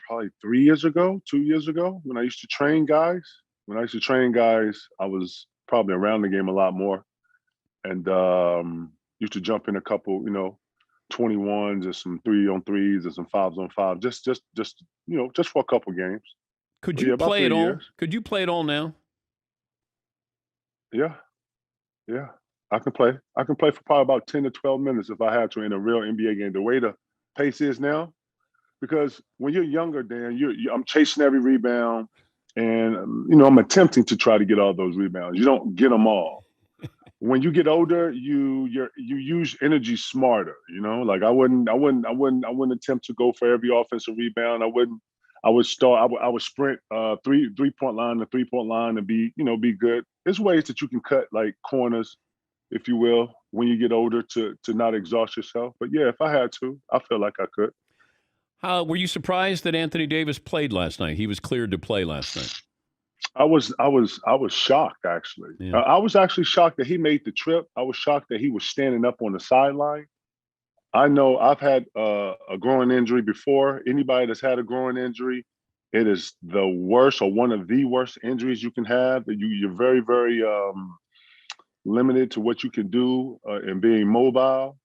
probably 3 years ago, 2 years ago, when I used to train guys. I was probably around the game a lot more, and used to jump in a couple, 21s and some 3-on-3s and some 5s-on-5, just for a couple games. Could But you yeah, about play it 3 all? years. Could you play it all now? Yeah, yeah. I can play. I can play for probably about 10 to 12 minutes if I had to in a real NBA game. The way the pace is now, because when you're younger, Dan, I'm chasing every rebound, and I'm attempting to try to get all those rebounds. You don't get them all. When you get older, you use energy smarter. Like I wouldn't attempt to go for every offensive rebound. I wouldn't. I would start. I would sprint 3-point line to 3-point line and be good. There's ways that you can cut like corners, if you will, when you get older to not exhaust yourself. But yeah, if I had to, I feel like I could. How were you surprised that Anthony Davis played last night? He was cleared to play last night. I was shocked actually. Yeah. I was actually shocked that he made the trip. I was shocked that he was standing up on the sideline. I know I've had a groin injury before. Anybody that's had a groin injury, it is the worst or one of the worst injuries you can have. You're very, very limited to what you can do in being mobile.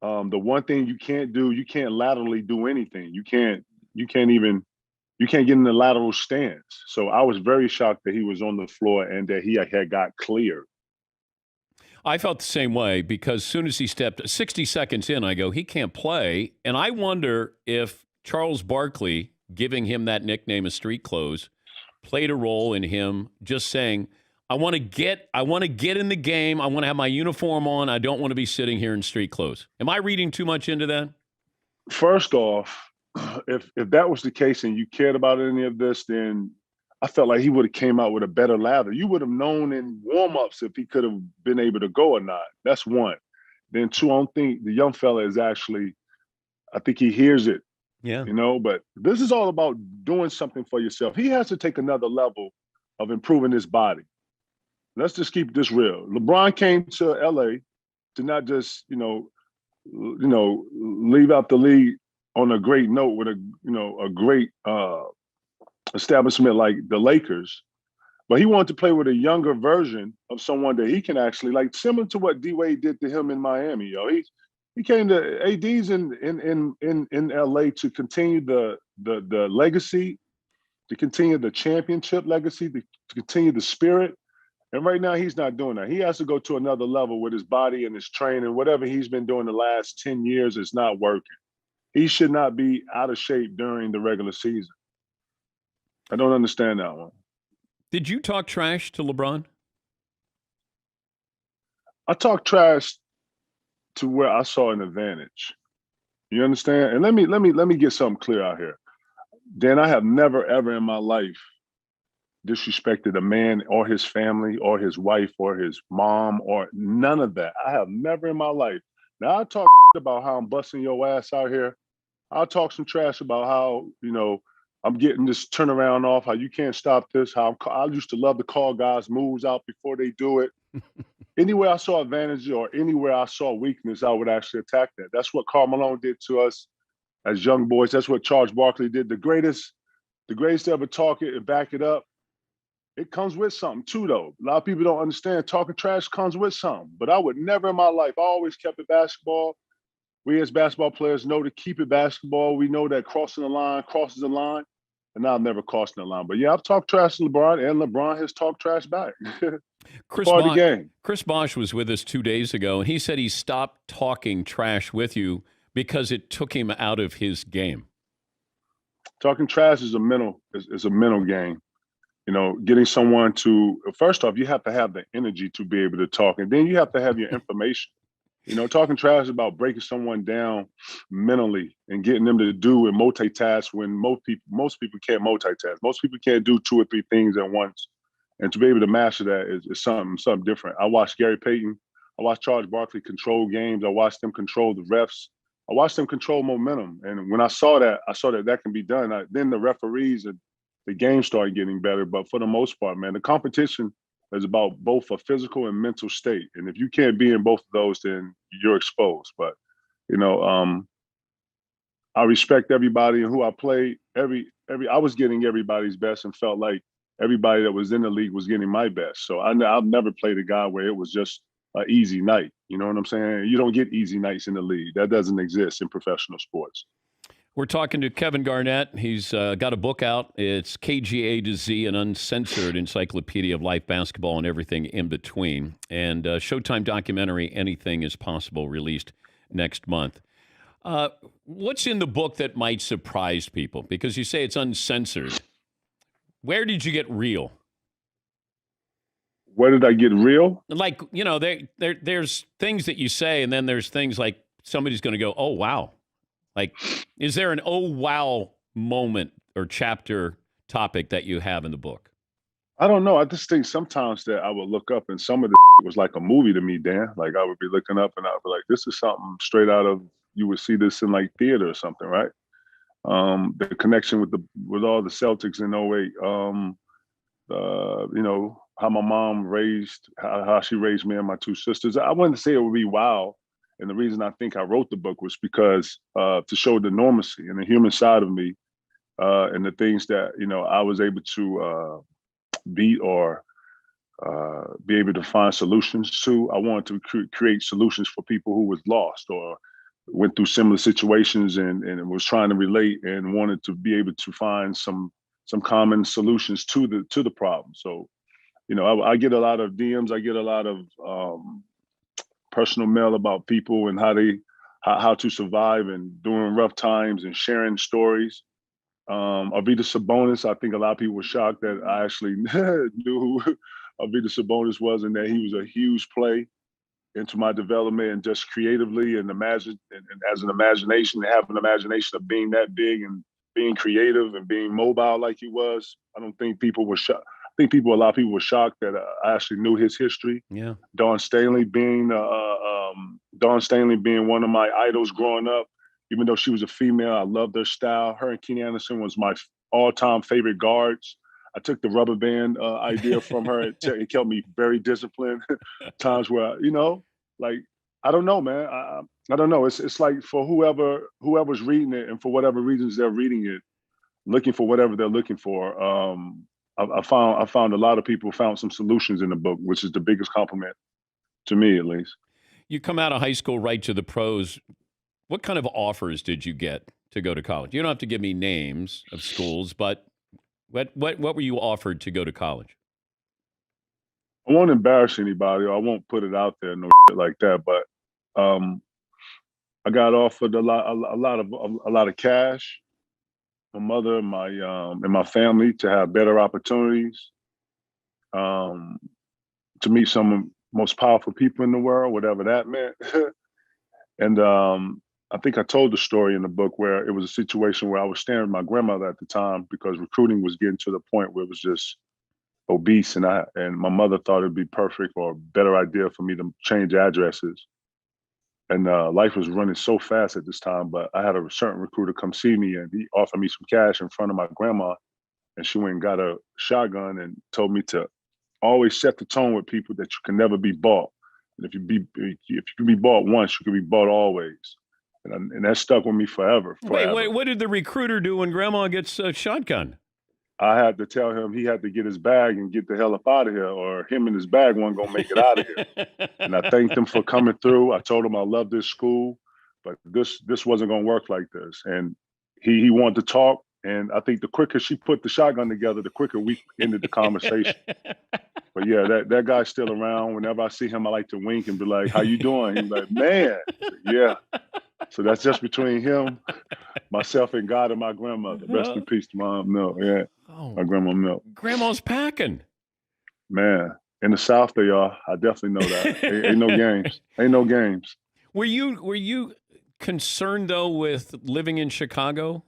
The one thing you can't do, you can't laterally do anything. You can't get in the lateral stance. So I was very shocked that he was on the floor and that he had got cleared. I felt the same way because as soon as he stepped 60 seconds in, I go, he can't play. And I wonder if Charles Barkley giving him that nickname of street clothes played a role in him just saying, I want to get in the game. I want to have my uniform on. I don't want to be sitting here in street clothes. Am I reading too much into that? First off, if that was the case and you cared about any of this, then I felt like he would have came out with a better lather. You would have known in warm-ups if he could have been able to go or not. That's one. Then two, I don't think the young fella is actually, I think he hears it, Yeah. but this is all about doing something for yourself. He has to take another level of improving his body. Let's just keep this real. LeBron came to LA to not just, leave out the league on a great note with a great establishment like the Lakers, but he wanted to play with a younger version of someone that he can actually like, similar to what D Wade did to him in Miami. He came to AD's in LA to continue the legacy, to continue the championship legacy, to continue the spirit. And right now he's not doing that. He has to go to another level with his body and his training. Whatever he's been doing the last 10 years is not working. He should not be out of shape during the regular season. I don't understand that one. Did you talk trash to LeBron? I talk trash to where I saw an advantage. You understand? And let me get something clear out here. Dan, I have never ever in my life disrespected a man or his family or his wife or his mom or none of that. I have never in my life. Now I talk about how I'm busting your ass out here. I'll talk some trash about how, I'm getting this turnaround off, how you can't stop this, I used to love to call guys moves out before they do it. Anywhere I saw advantage or anywhere I saw weakness, I would actually attack that. That's what Karl Malone did to us as young boys. That's what Charles Barkley did. The greatest to ever talk it and back it up. It comes with something too, though. A lot of people don't understand talking trash comes with something. But I would never in my life, I always kept it basketball. We as basketball players know to keep it basketball. We know that crossing the line crosses the line. And I've never crossed the line. But yeah, I've talked trash to LeBron, and LeBron has talked trash back. Chris Part of the game. Chris Bosh was with us 2 days ago, and he said he stopped talking trash with you because it took him out of his game. Talking trash is a mental game. Getting someone to, first off, you have to have the energy to be able to talk, and then you have to have your information. Talking trash is about breaking someone down mentally and getting them to do and multitask when most people can't multitask. Most people can't do 2 or 3 things at once. And to be able to master that is something different. I watched Gary Payton. I watched Charles Barkley control games. I watched them control the refs. I watched them control momentum. And when I saw that can be done. Then the referees and the game started getting better. But for the most part, man, the competition is about both a physical and mental state. And if you can't be in both of those, then you're exposed. But, I respect everybody and who I played I was getting everybody's best and felt like everybody that was in the league was getting my best. So I've never played a guy where it was just an easy night. You know what I'm saying? You don't get easy nights in the league. That doesn't exist in professional sports. We're talking to Kevin Garnett. He's got a book out. It's KGA to Z, an uncensored encyclopedia of life, basketball, and everything in between. And Showtime documentary, Anything is Possible, released next month. What's in the book that might surprise people? Because you say it's uncensored. Where did you get real? Where did I get real? Like, there's things that you say, and then there's things like somebody's going to go, oh, wow. Like, is there an oh, wow moment or chapter topic that you have in the book? I don't know. I just think sometimes that I would look up and some of the was like a movie to me, Dan. Like I would be looking up and I would be like, this is something straight out of, you would see this in like theater or something, right? The connection with all the Celtics in '08. How my mom how she raised me and my two sisters. I wouldn't say it would be wow. And the reason I think I wrote the book was because to show the normalcy and the human side of me and the things that, I was able to beat or be able to find solutions to. I wanted to create solutions for people who was lost or went through similar situations and was trying to relate and wanted to be able to find some common solutions to the problem. So, I get a lot of DMs. I get a lot of personal mail about people and how to survive and during rough times and sharing stories. Arvydas Sabonis, I think a lot of people were shocked that I actually knew who Arvydas Sabonis was and that he was a huge play into my development and just creatively and as an imagination, have an imagination of being that big and being creative and being mobile like he was. I don't think people were shocked. I think a lot of people were shocked that I actually knew his history. Yeah. Dawn Stanley being one of my idols growing up, even though she was a female, I loved her style. Her and Kenny Anderson was my all-time favorite guards. I took the rubber band idea from her. It kept me very disciplined. Times where, I don't know, man. I don't know. It's like for whoever's reading it and for whatever reasons they're reading it, looking for whatever they're looking for. I found a lot of people found some solutions in the book, which is the biggest compliment to me, at least. You come out of high school right to the pros. What kind of offers did you get to go to college? You don't have to give me names of schools, but what were you offered to go to college? I won't embarrass anybody, or I won't put it out there, no shit like that. But I got offered a lot of cash. My mother, and my family to have better opportunities, to meet some of the most powerful people in the world, whatever that meant. And I think I told the story in the book where it was a situation where I was staying with my grandmother at the time because recruiting was getting to the point where it was just obese, and my mother thought it'd be perfect or a better idea for me to change addresses. And life was running so fast at this time, but I had a certain recruiter come see me and he offered me some cash in front of my grandma, and she went and got a shotgun and told me to always set the tone with people that you can never be bought. And if you can be bought once, you can be bought always. And that stuck with me forever. Wait, what did the recruiter do when grandma gets a shotgun? I had to tell him he had to get his bag and get the hell up out of here, or him and his bag weren't gonna make it out of here. And I thanked him for coming through. I told him I love this school, but this wasn't gonna work like this. And he wanted to talk. And I think the quicker she put the shotgun together, the quicker we ended the conversation. But yeah, that guy's still around. Whenever I see him, I like to wink and be like, "How you doing?" He's like, "Man, yeah." So that's just between him, myself, and God and my grandmother. Rest in peace to Mom Mill. Yeah, my grandma Mill. Grandma's packing. Man, in the South they are. I definitely know that. Ain't no games. Ain't no games. Were you concerned though with living in Chicago?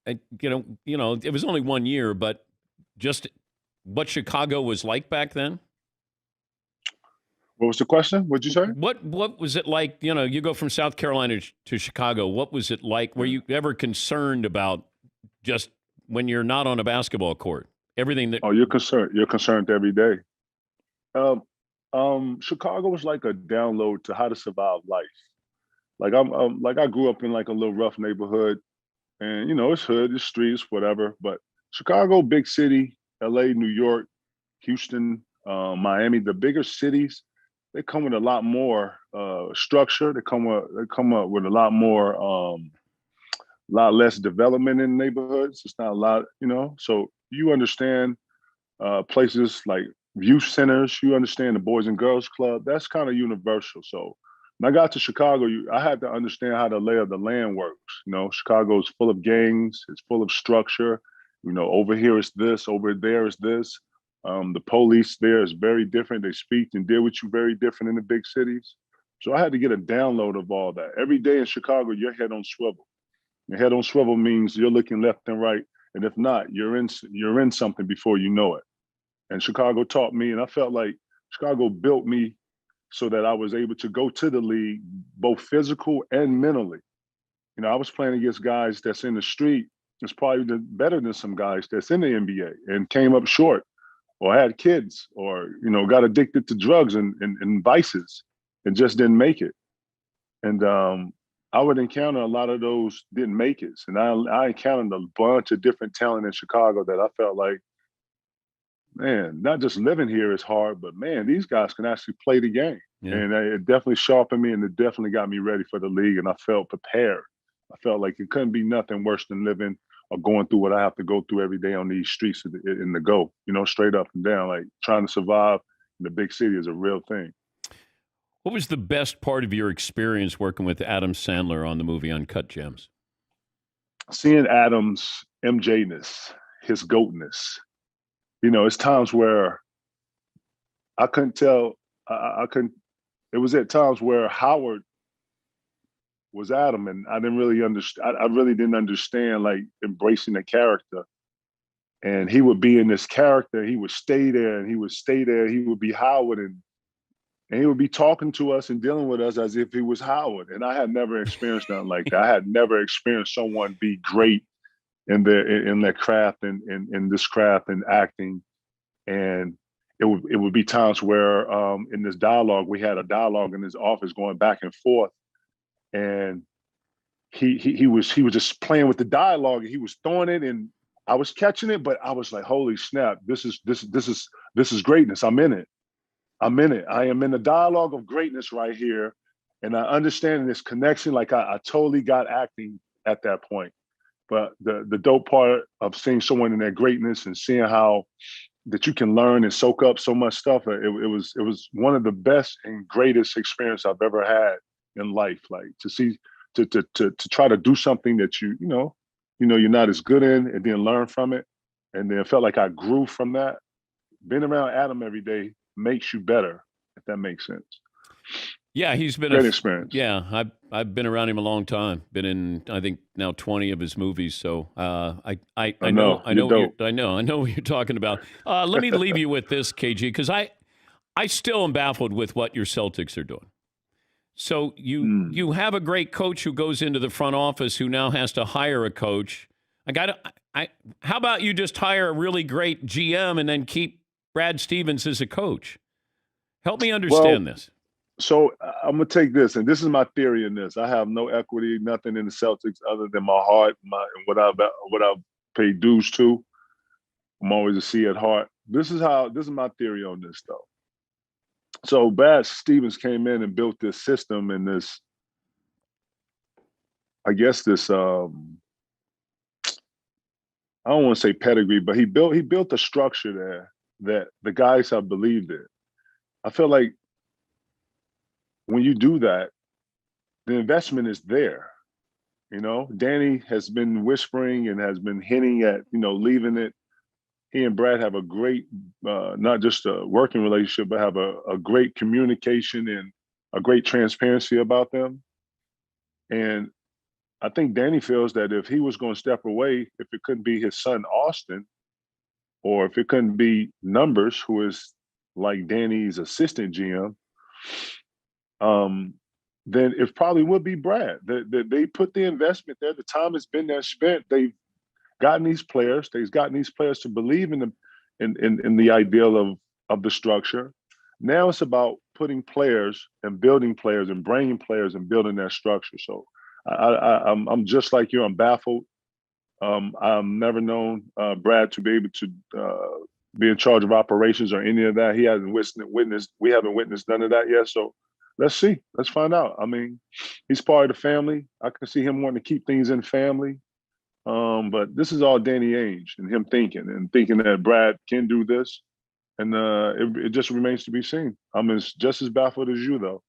And, it was only 1 year, but just what Chicago was like back then? What was the question? What'd you say? What was it like? You go from South Carolina to Chicago. What was it like? Were you ever concerned about just when you're not on a basketball court? Everything that. Oh, you're concerned. You're concerned every day. Chicago was like a download to how to survive life. Like I grew up in like a little rough neighborhood, and it's hood, it's streets, whatever. But Chicago, big city, LA, New York, Houston, Miami, the bigger cities, they come with a lot more structure. They come up with a lot more, lot less development in neighborhoods. It's not a lot, So you understand places like youth centers. You understand the Boys and Girls Club. That's kind of universal. So when I got to Chicago, I had to understand how the lay of the land works. Chicago is full of gangs. It's full of structure. Over here is this. Over there is this. The police there is very different. They speak and deal with you very different in the big cities. So I had to get a download of all that. Every day in Chicago, your head on swivel. Your head on swivel means you're looking left and right, and if not, you're in something before you know it. And Chicago taught me, and I felt like Chicago built me so that I was able to go to the league, both physical and mentally. I was playing against guys that's in the street that's probably better than some guys that's in the NBA and came up short, or had kids, or got addicted to drugs and vices and just didn't make it. And I would encounter a lot of those didn't make it. And I encountered a bunch of different talent in Chicago that I felt like, man, not just living here is hard, but man, these guys can actually play the game. Yeah. And it definitely sharpened me, and it definitely got me ready for the league. And I felt prepared. I felt like it couldn't be nothing worse than living or going through what I have to go through every day on these streets in the go, straight up and down. Like trying to survive in the big city is a real thing. What was the best part of your experience working with Adam Sandler on the movie Uncut Gems? Seeing Adam's MJ-ness, his GOATness. It's times where I couldn't tell. I couldn't. It was at times where Howard was Adam, and I didn't really understand. I really didn't understand like embracing the character. And he would be in this character. He would stay there, and he would stay there. He would be Howard, and he would be talking to us and dealing with us as if he was Howard. And I had never experienced nothing like that. I had never experienced someone be great in their craft and in this craft and acting. And it would be times where in this dialogue, we had a dialogue in his office going back and forth. And he was just playing with the dialogue, and he was throwing it, and I was catching it, but I was like, holy snap, this is greatness. I'm in it. I am in the dialogue of greatness right here. And I understand this connection. Like I totally got acting at that point. But the dope part of seeing someone in their greatness and seeing how that you can learn and soak up so much stuff, it was one of the best and greatest experience I've ever had in life. Like to see to try to do something that you're not as good in, and then learn from it. And then it felt like I grew from that. Being around Adam every day makes you better, if that makes sense. Yeah, he's been great experience. Yeah, I've been around him a long time. Been in, I think, now 20 of his movies. So I know what you're talking about. Let me leave you with this, KG, because I still am baffled with what your Celtics are doing. So you have a great coach who goes into the front office who now has to hire a coach. How about you just hire a really great GM and then keep Brad Stevens as a coach? Help me understand this. So I'm gonna take this, and this is my theory in this. I have no equity, nothing in the Celtics other than my heart, and what I've paid dues to. I'm always a C at heart. This is my theory on this though. So Brad Stevens came in and built this system and this, I guess this I don't want to say pedigree, but he built a structure there that the guys have believed in. I feel like when you do that, the investment is there. Danny has been whispering and has been hinting at, leaving it. He and Brad have a great, not just a working relationship, but have a great communication and a great transparency about them. And I think Danny feels that if he was going to step away, if it couldn't be his son, Austin, or if it couldn't be Numbers, who is like Danny's assistant GM, then it probably would be Brad. They put the investment there. The time has been there spent. They've gotten these players. They've gotten these players to believe in the ideal of the structure. Now it's about putting players and building players and bringing players and building that structure. So I'm just like you. I'm baffled. I've never known Brad to be able to be in charge of operations or any of that. He hasn't witnessed. We haven't witnessed none of that yet. So let's see. Let's find out. I mean, he's part of the family. I can see him wanting to keep things in family. But this is all Danny Ainge and him thinking that Brad can do this. And it just remains to be seen. I'm just as baffled as you, though.